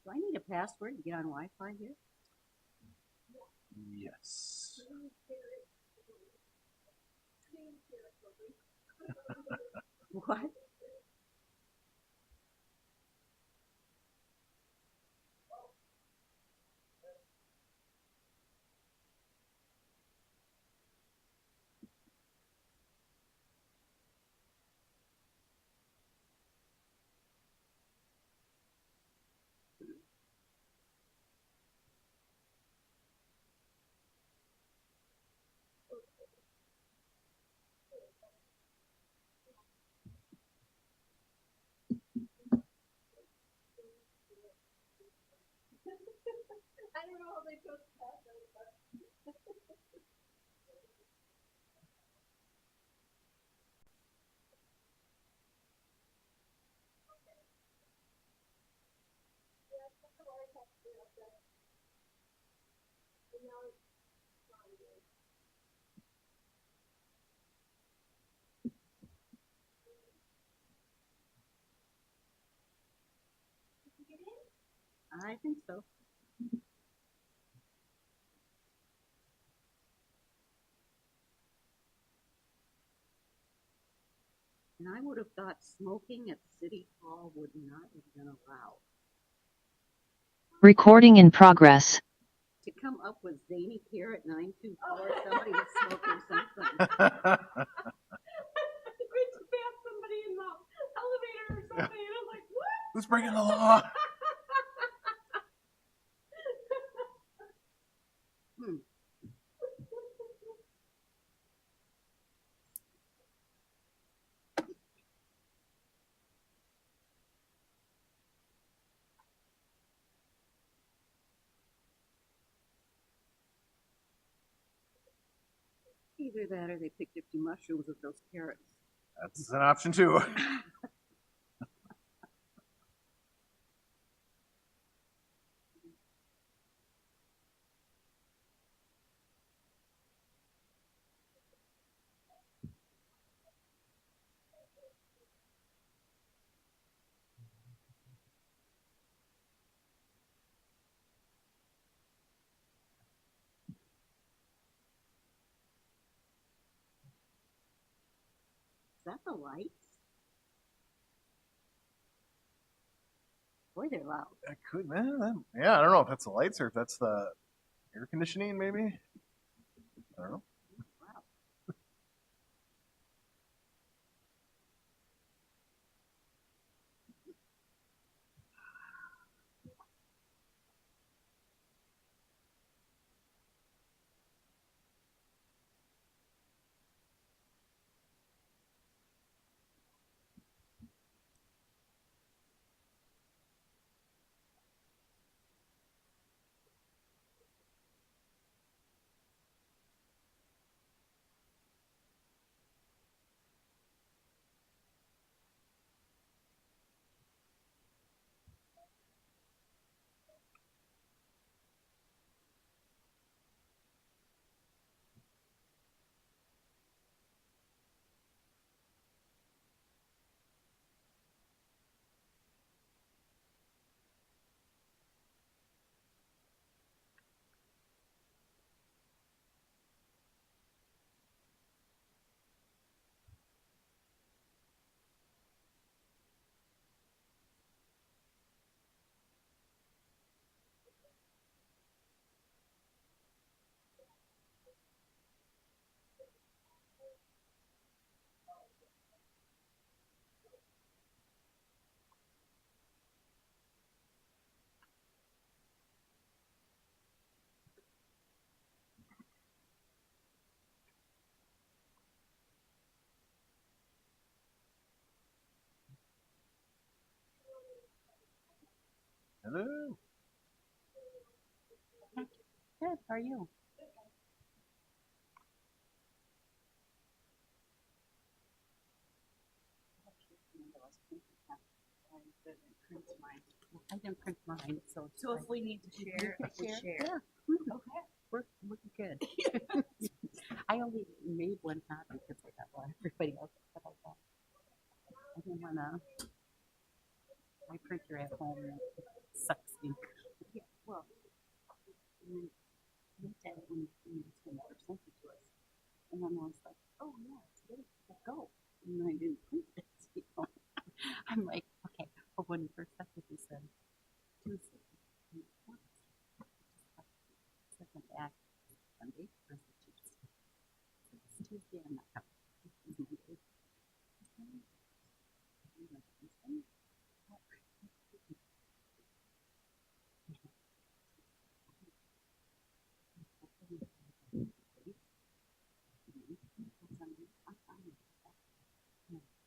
Do I need a password to get on Wi-Fi here? Yes. What? I don't know how they chose the password, but I think so. And I would have thought smoking at City Hall would not have been allowed. Recording in progress. To come up with Zany Carrot 924, somebody was smoking something. we just passed somebody in the elevator or something, and I'm like, what? Who's breaking the law? Either that or they picked a few mushrooms with those carrots. That's an option too. Is that the lights? Boy, they're loud. That could, man. Yeah, I don't know if that's the lights or if that's the air conditioning, maybe. I don't know. Wow. Hello. Good. How are you? I didn't print mine, so So if we need to share, we share. Yeah, Okay. we're good. I only made one copy because I got one. Everybody else, but I didn't wanna. My printer at home sucks ink. Yeah, well, and then looked at it when he was going to send it to us, and then I was like, oh yeah, it's good. Let's go. And I didn't print it. You know? I'm like, okay. But when he first sent it, he said Tuesday. And it was. Second back Sunday, or is it Tuesday? So it's Tuesday. I'm not coming. It's Monday.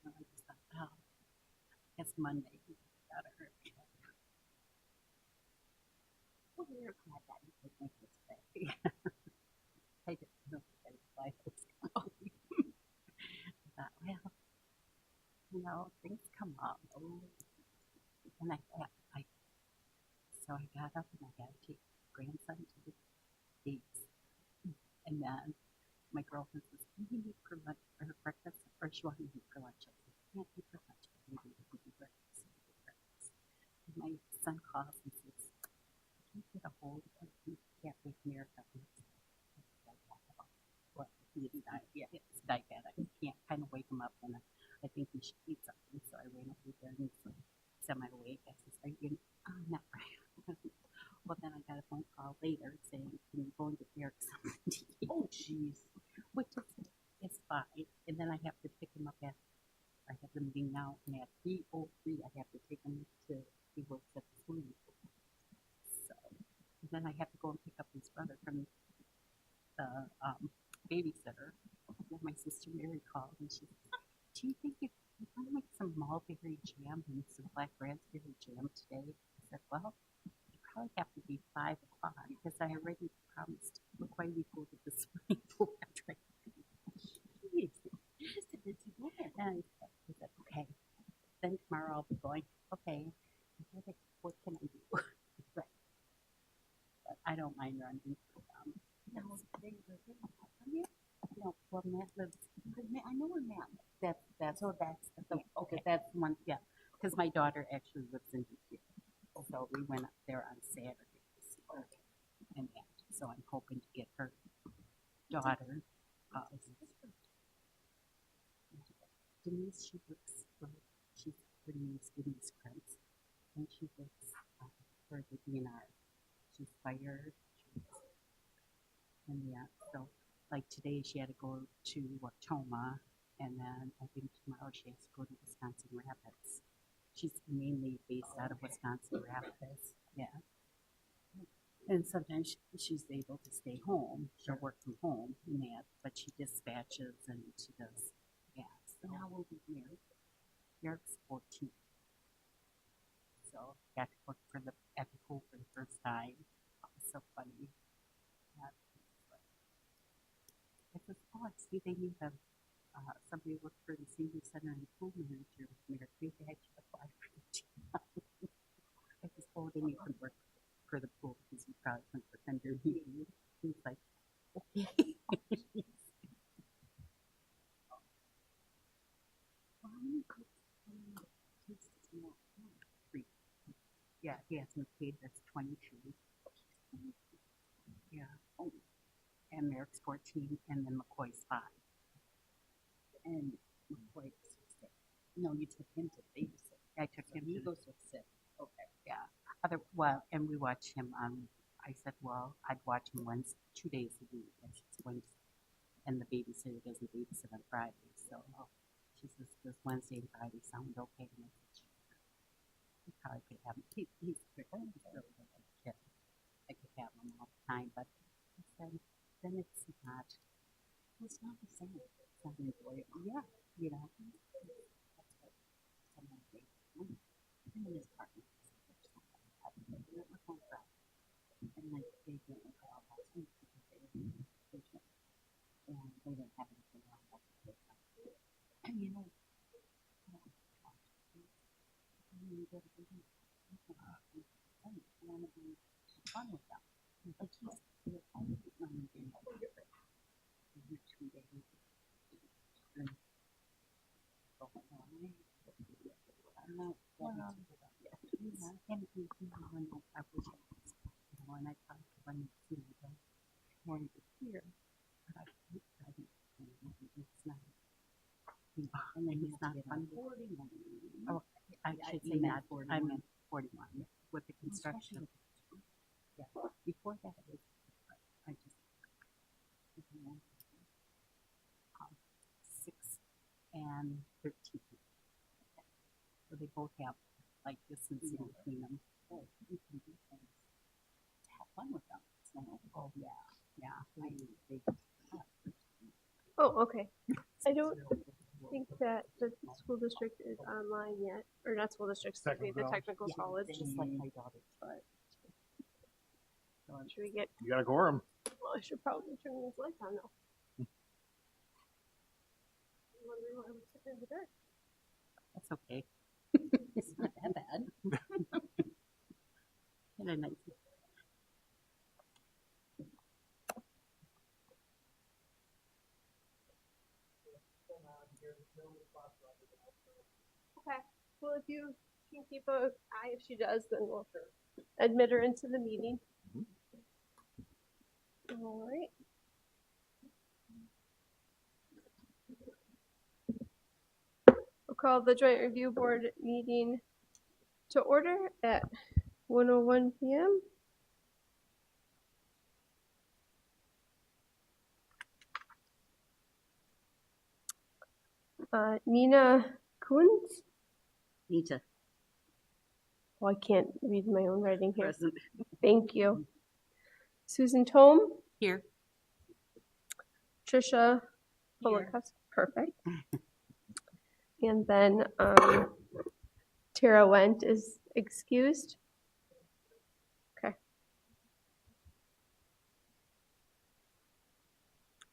I just thought, oh, it's Monday. Got her. Well, we're glad that you could make this day. I didn't know that life was going. I thought, well, you know, things come up. And so I got up and I got to take grandson to the dates. And then my girlfriend says, can you eat for lunch for her breakfast? Or she wanted to eat for lunch. I said, I can't eat for lunch, but maybe we can do breakfast. And my son calls and says, can you get a hold of him? Can't wake America. What? He's diabetic. I can't kind of wake him up, and I think he should eat something. So I ran over there and he's like semi-awake. I says, are you? Not right. Well, then I got a phone call later saying, can you go and get Eric something to eat? Oh, jeez. Which is fine. And then I have to pick him up I have the meeting now, and at 3:03, I have to take him to, he works at the swimming pool. So, and then I have to go and pick up his brother from the babysitter. And then my sister Mary called, and she said, do you think you want to make some mulberry jam and some black raspberry jam today? I said, well, it probably have to be 5 o'clock because I already promised. Look why we go to the swimming pool after I jeez. And I said, okay. Then tomorrow I'll be going, okay, what can I do? Right. But I don't mind running. No, no, well, Matt lives. I know where Matt lives. That's okay. That's one. Yeah, because my daughter actually lives in here, so we went up there on Saturday to see her and that. So I'm hoping to get her daughter. Denise, she works for. Her name's Denise Krentz, and she works for the DNR. She's fired. And yeah, so like today she had to go to Wautoma, and then I think tomorrow she has to go to Wisconsin Rapids. She's mainly based out of Wisconsin Rapids, yeah. And sometimes she's able to stay home or work from home and that, but she dispatches and she does, yeah. So how old is Mary? Eric's 14. So got to work at the pool for the first time. It was so funny. Yeah. I said, oh, I see they need somebody work for the senior center and pool manager with Mary. Maybe I should apply for the job. I said, oh, they need to work for the pool because you probably can work under me. He's like, okay. Yeah, he hasn't paid us 22. Yeah. Oh. And Merrick's 14, and then McCoy's 5. And McCoy was 6. No, you took him to babysit. I took him. He goes to 6. Okay. Yeah. And we watch him on. I said, well, I'd watch him 2 days a week. I said, Wednesday, and the babysitter doesn't babysit on Friday. So she says, does Wednesday and Friday sound okay? And I said, sure. I probably could have him. He's really good kid. I could have him all the time, but I said, then it's not the same. It's not enjoyable. Yeah, you know. That's what someone thinks. Him and his partner. you go to business. I want to be fun with them. Like he's always running in every 2 days. And so I'm not ready to give up yet. And he's when I was, when I talked to him, wanted to hear, but I didn't, it's not. And then he's not fun. Oh, I should say that. I meant 41 with the construction. Yeah. Before that, it was, I just, 6 and 13. So they both have like distance in between them. Oh, you can do things. Have fun with them. So, oh yeah, yeah. Oh, okay. I don't think that the school district is online yet, or not school district, excuse me, the technical college. Just like my daughter. But should we get? You got to go them. Well, I should probably turn these lights on now. I'm wondering why I'm sitting in the dark. That's okay. It's not that bad. And a nice. Okay. Well, if you can keep an eye, if she does, then we'll admit her into the meeting. All right. We'll call the Joint Review Board meeting to order at 1:01 p.m. Nina Kunz. Nita. Well, I can't read my own writing here. Present. Thank you. Susan Tome. Here. Trisha Holocaust. Perfect. And then Tara Wendt is excused. Okay.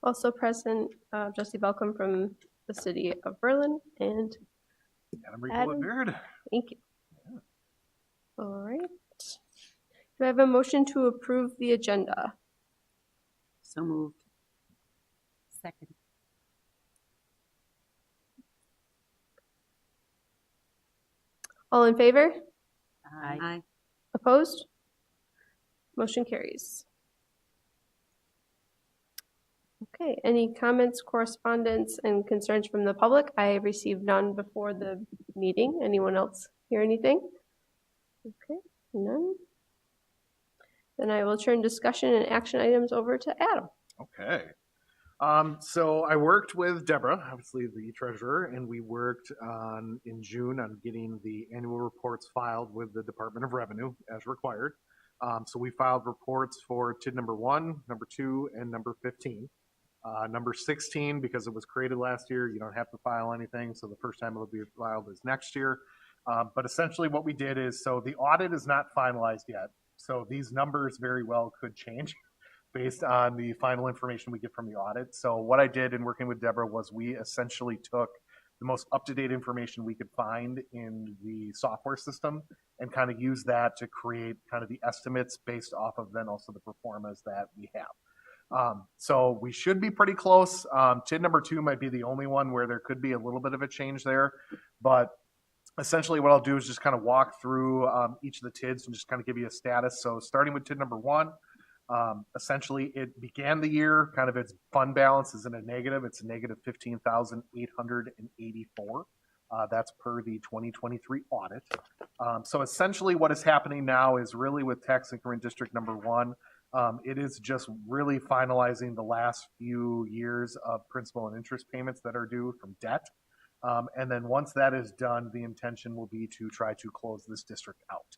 Also present, Jesse Belcom from the city of Berlin, and Adam Rico Beard. Thank you. Yeah. All right. Do I have a motion to approve the agenda? So moved. Second. All in favor? Aye. Opposed? Motion carries. Okay, any comments, correspondence, and concerns from the public? I received none before the meeting. Anyone else hear anything? Okay, none. Then I will turn discussion and action items over to Adam. Okay. So I worked with Deborah, obviously the treasurer, and we worked in June on getting the annual reports filed with the Department of Revenue as required. So we filed reports for TID number 1, number 2, and number 15. Number 16, because it was created last year, you don't have to file anything. So the first time it'll be filed is next year. But essentially what we did is, so the audit is not finalized yet. So these numbers very well could change based on the final information we get from the audit. So what I did in working with Deborah was we essentially took the most up-to-date information we could find in the software system and kind of use that to create kind of the estimates based off of then also the performance that we have. So we should be pretty close. TID number 2 might be the only one where there could be a little bit of a change there, but essentially what I'll do is just kind of walk through each of the TIDs and just kind of give you a status. So starting with TID number 1, essentially it began the year, kind of its fund balance is in a negative. It's a negative 15,884. That's per the 2023 audit. So essentially what is happening now is really with tax increment district number 1, it is just really finalizing the last few years of principal and interest payments that are due from debt. And then once that is done, the intention will be to try to close this district out.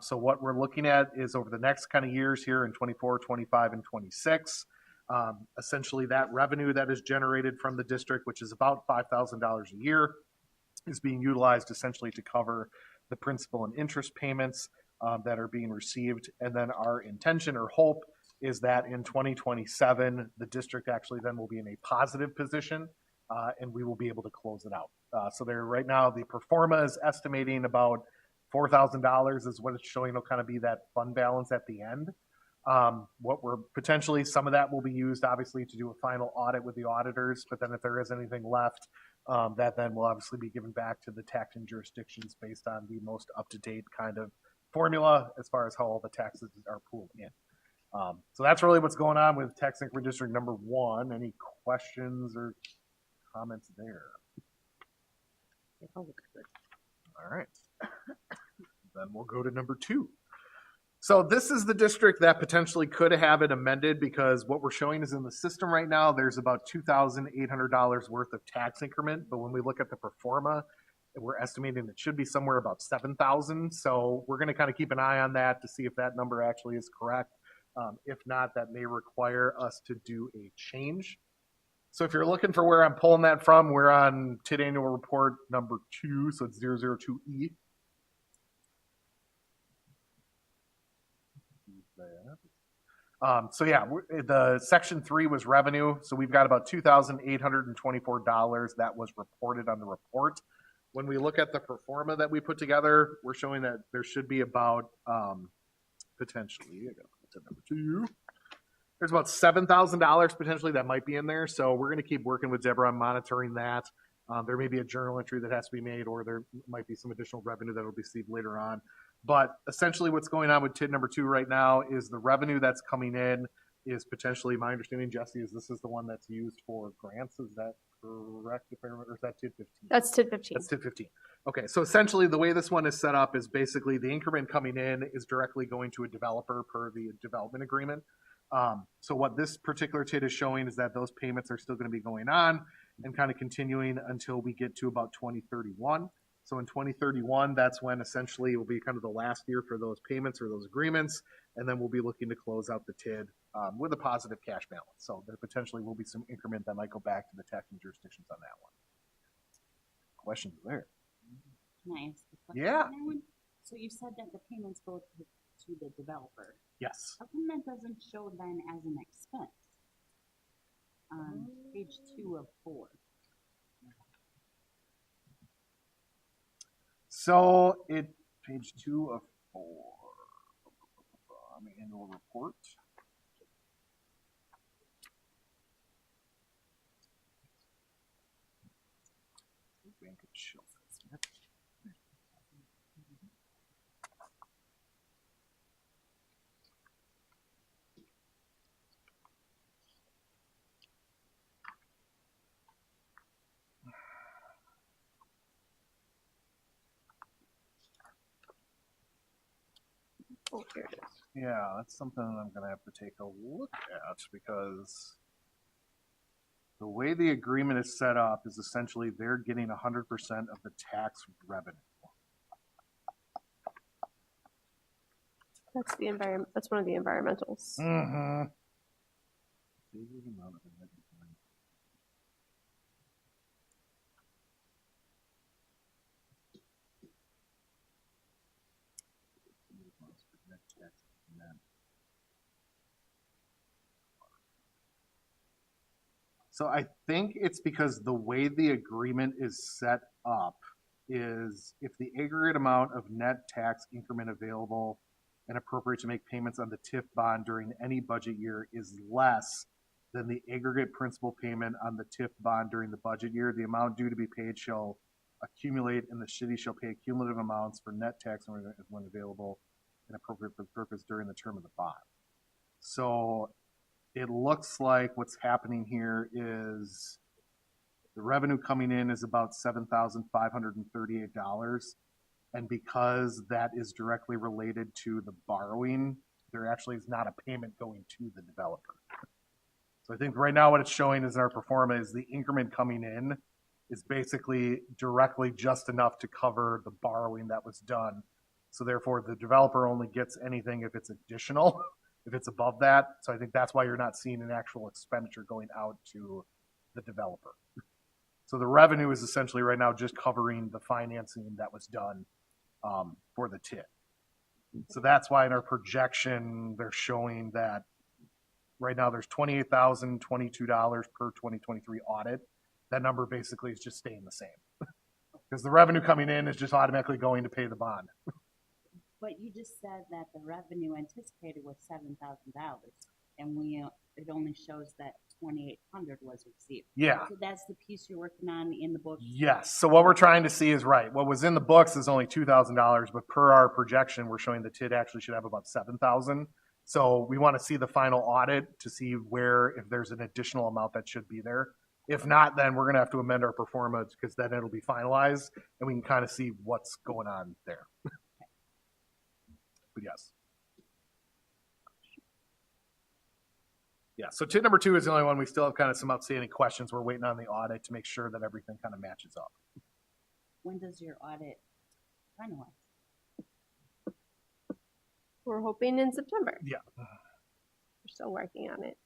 So what we're looking at is over the next kind of years here in 24, 25, and 26, essentially that revenue that is generated from the district, which is about $5,000 a year, is being utilized essentially to cover the principal and interest payments that are being received. And then our intention or hope is that in 2027, the district actually then will be in a positive position and we will be able to close it out. So there right now, the pro forma is estimating about $4,000 is what it's showing will kind of be that fund balance at the end. What we're potentially, some of that will be used obviously to do a final audit with the auditors, but then if there is anything left, that then will obviously be given back to the taxing jurisdictions based on the most up-to-date kind of formula as far as how all the taxes are pooled in. So that's really what's going on with tax increment district number 1. Any questions or comments there? It all looks good. All right. Then we'll go to number 2. So this is the district that potentially could have it amended, because what we're showing is in the system right now, there's about $2,800 worth of tax increment. But when we look at the pro forma, we're estimating it should be somewhere about 7,000. So we're going to kind of keep an eye on that to see if that number actually is correct. If not, that may require us to do a change. So if you're looking for where I'm pulling that from, we're on TID annual report number 2. So it's 002E. So yeah, the section 3 was revenue. So we've got about $2,824 that was reported on the report. When we look at the pro forma that we put together, we're showing that there should be about potentially, I gotta put to number 2. There's about $7,000 potentially that might be in there. So we're going to keep working with Deborah on monitoring that. There may be a journal entry that has to be made, or there might be some additional revenue that will be received later on. But essentially what's going on with TID number 2 right now is the revenue that's coming in is potentially, my understanding, Jesse, is this is the one that's used for grants. Is that correct? If I remember, or is that TID 15? That's TID 15. That's TID 15. Okay, so essentially the way this one is set up is basically the increment coming in is directly going to a developer per the development agreement. So what this particular TID is showing is that those payments are still going to be going on and kind of continuing until we get to about 2031. So in 2031, that's when essentially it will be kind of the last year for those payments or those agreements. And then we'll be looking to close out the TID with a positive cash balance. So there potentially will be some increment that might go back to the taxing jurisdictions on that one. Questions there? Can I ask a question? Yeah. on that one? So you said that the payments go to the developer. Yes. How come that doesn't show then as an expense? On page 2 of 4. So page 2 of 4 on the annual report. Bank of Children. Oh, here it is. Yeah, that's something I'm going to have to take a look at, because the way the agreement is set up is essentially they're getting 100% of the tax revenue. That's the environment. That's one of the environmentals. Mm-hmm. So I think it's because the way the agreement is set up is if the aggregate amount of net tax increment available and appropriate to make payments on the TIF bond during any budget year is less than the aggregate principal payment on the TIF bond during the budget year, the amount due to be paid shall accumulate, and the city shall pay cumulative amounts for net tax when available and appropriate for the purpose during the term of the bond. So it looks like what's happening here is the revenue coming in is about $7,538. And because that is directly related to the borrowing, there actually is not a payment going to the developer. So I think right now what it's showing is our pro forma is the increment coming in is basically directly just enough to cover the borrowing that was done. So therefore the developer only gets anything if it's additional, if it's above that. So I think that's why you're not seeing an actual expenditure going out to the developer. So the revenue is essentially right now just covering the financing that was done for the TID. So that's why in our projection, they're showing that right now there's $28,022 per 2023 audit. That number basically is just staying the same because the revenue coming in is just automatically going to pay the bond. But you just said that the revenue anticipated was $7,000, and it only shows that 2,800 was received. Yeah. So that's the piece you're working on in the book. Yes. So what we're trying to see is right. What was in the books is only $2,000, but per our projection, we're showing the TID actually should have about 7,000. So we want to see the final audit to see where, if there's an additional amount that should be there. If not, then we're going to have to amend our performance because then it'll be finalized and we can kind of see what's going on there. But yes. Yeah, so TID number 2 is the only one we still have kind of some outstanding questions. We're waiting on the audit to make sure that everything kind of matches up. When does your audit finalize? We're hoping in September. Yeah. We're still working on it.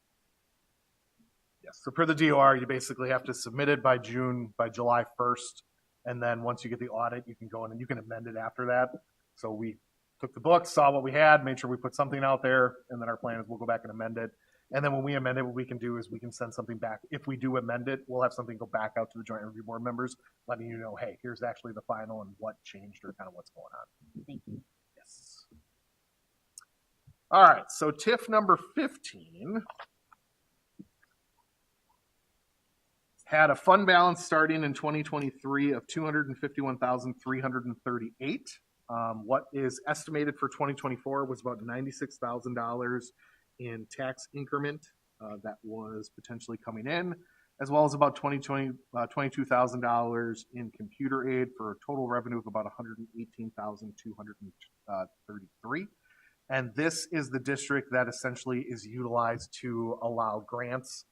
Yes. So per the DOR, you basically have to submit it by July 1st. And then once you get the audit, you can go in and you can amend it after that. So we took the book, saw what we had, made sure we put something out there. And then our plan is we'll go back and amend it. And then when we amend it, what we can do is we can send something back. If we do amend it, we'll have something go back out to the Joint Review Board members, letting you know, hey, here's actually the final and what changed or kind of what's going on. Thank you. Yes. All right. So TIF number 15 had a fund balance starting in 2023 of $251,338. What is estimated for 2024 was about $96,000 in tax increment that was potentially coming in, as well as about $22,000 in computer aid for a total revenue of about $118,233. And this is the district that essentially is utilized to allow grants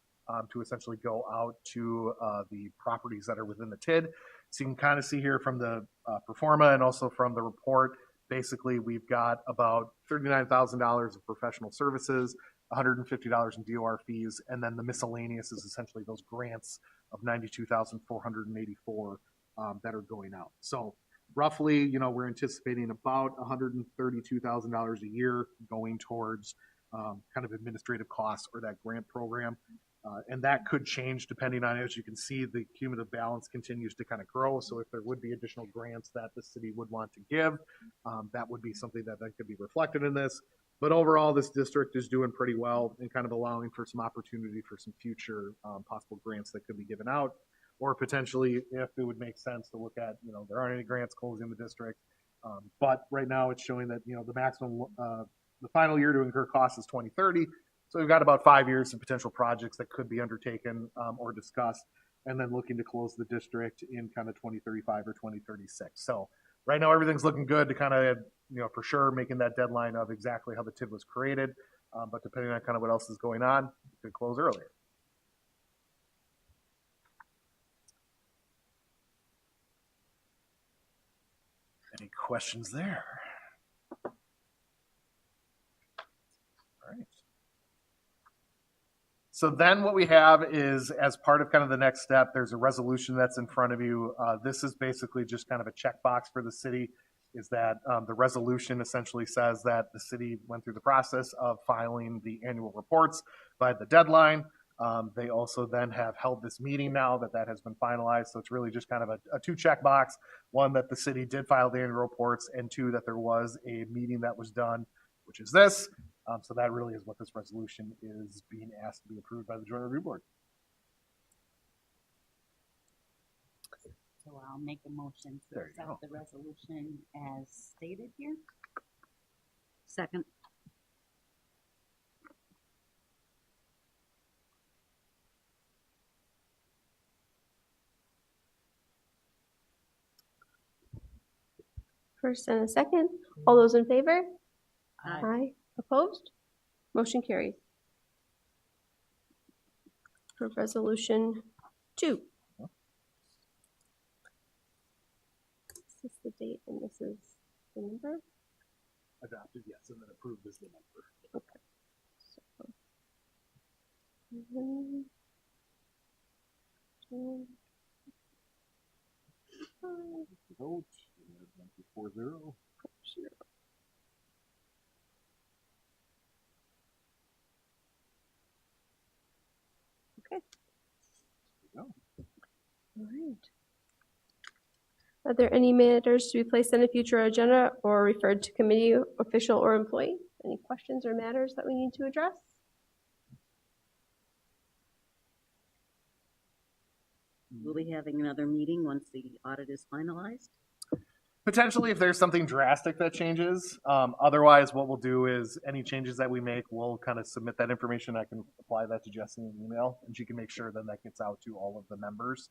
to essentially go out to the properties that are within the TID. So you can kind of see here from the performa and also from the report, basically we've got about $39,000 of professional services, $150 in DOR fees, and then the miscellaneous is essentially those grants of $92,484 that are going out. So roughly, we're anticipating about $132,000 a year going towards kind of administrative costs or that grant program. And that could change depending on, as you can see, the cumulative balance continues to kind of grow. So if there would be additional grants that the city would want to give, that would be something that could be reflected in this. But overall, this district is doing pretty well and kind of allowing for some opportunity for some future possible grants that could be given out. Or potentially, if it would make sense to look at, there aren't any grants closing the district. But right now it's showing that, the maximum, the final year to incur costs is 2030. So we've got about 5 years of potential projects that could be undertaken or discussed, and then looking to close the district in kind of 2035 or 2036. So right now everything's looking good to kind of, for sure making that deadline of exactly how the TID was created. But depending on kind of what else is going on, it could close earlier. Any questions there? All right. So then what we have is, as part of kind of the next step, there's a resolution that's in front of you. This is basically just kind of a checkbox for the city, is that the resolution essentially says that the city went through the process of filing the annual reports by the deadline. They also then have held this meeting now that has been finalized. So it's really just kind of a two checkbox. One, that the city did file the annual reports, and two, that there was a meeting that was done, which is this. So that really is what this resolution is being asked to be approved by the Joint Review Board. So I'll make a motion to There you accept the resolution as stated here. Second. First and a second. All those in favor? Aye. Aye. Opposed? Motion carries. For resolution 2. This is the date and this is the number. Adopted, yes, and then approved is the number. Okay. So, 2, 5, Vote 4-0. 0. Okay. There you go. All right. there any matters to be placed on a future agenda or referred to committee, official, or employee? Any questions or matters that we need to address? Will be having another meeting once the audit is finalized? Potentially, if there's something drastic that changes. Otherwise, what we'll do is any changes that we make, we'll kind of submit that information. I can apply that to Jesse in an email, and she can make sure then that gets out to all of the members.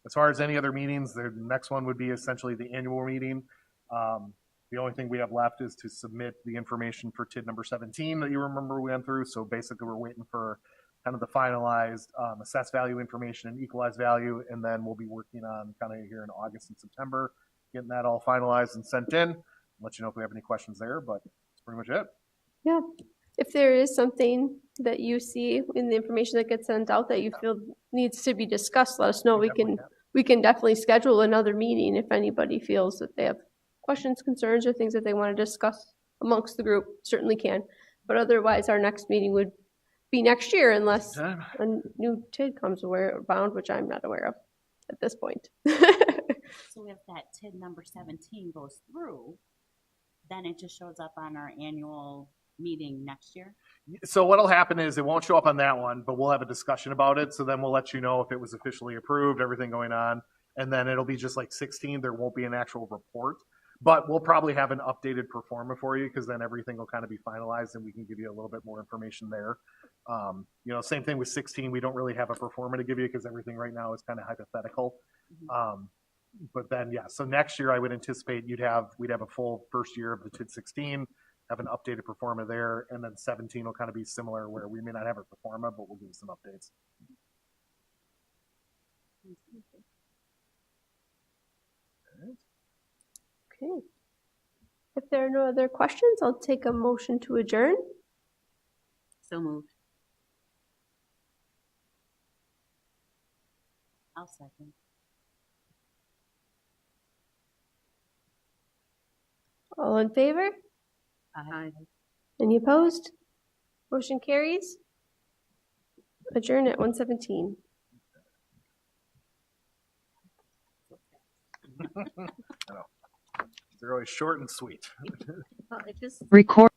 As far as any other meetings, the next one would be essentially the annual meeting. The only thing we have left is to submit the information for TID number 17 that you remember we went through. So basically, we're waiting for kind of the finalized assessed value information and equalized value, and then we'll be working on kind of here in August and September, getting that all finalized and sent in. Let you know if we have any questions there, but that's pretty much it. Yeah. If there is something that you see in the information that gets sent out that you feel needs to be discussed, let us know. We can definitely schedule another meeting if anybody feels that they have questions, concerns, or things that they want to discuss amongst the group. Certainly can. But otherwise, our next meeting would be next year unless a new TID comes abound, which I'm not aware of at this point. So if that TID number 17 goes through, then it just shows up on our annual meeting next year? So what'll happen is it won't show up on that one, but we'll have a discussion about it. So then we'll let you know if it was officially approved, everything going on. And then it'll be just like 16. There won't be an actual report, but we'll probably have an updated pro forma for you because then everything will kind of be finalized and we can give you a little bit more information there. Same thing with 16. We don't really have a pro forma to give you because everything right now is kind of hypothetical. But then, yeah, so next year I would anticipate we'd have a full first year of the TID 16, have an updated pro forma there, and then 17 will kind of be similar where we may not have a pro forma, but we'll give you some updates. Okay. If there are no other questions, I'll take a motion to adjourn. So moved. I'll second. All in favor? Aye. Any opposed? Motion carries. Adjourn at 1:17. They're always short and sweet. Well, it just, Record.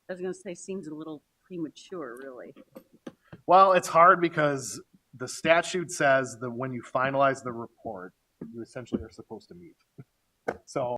I was going to say, seems a little premature, really. Well, it's hard because the statute says that when you finalize the report, you essentially are supposed to meet. So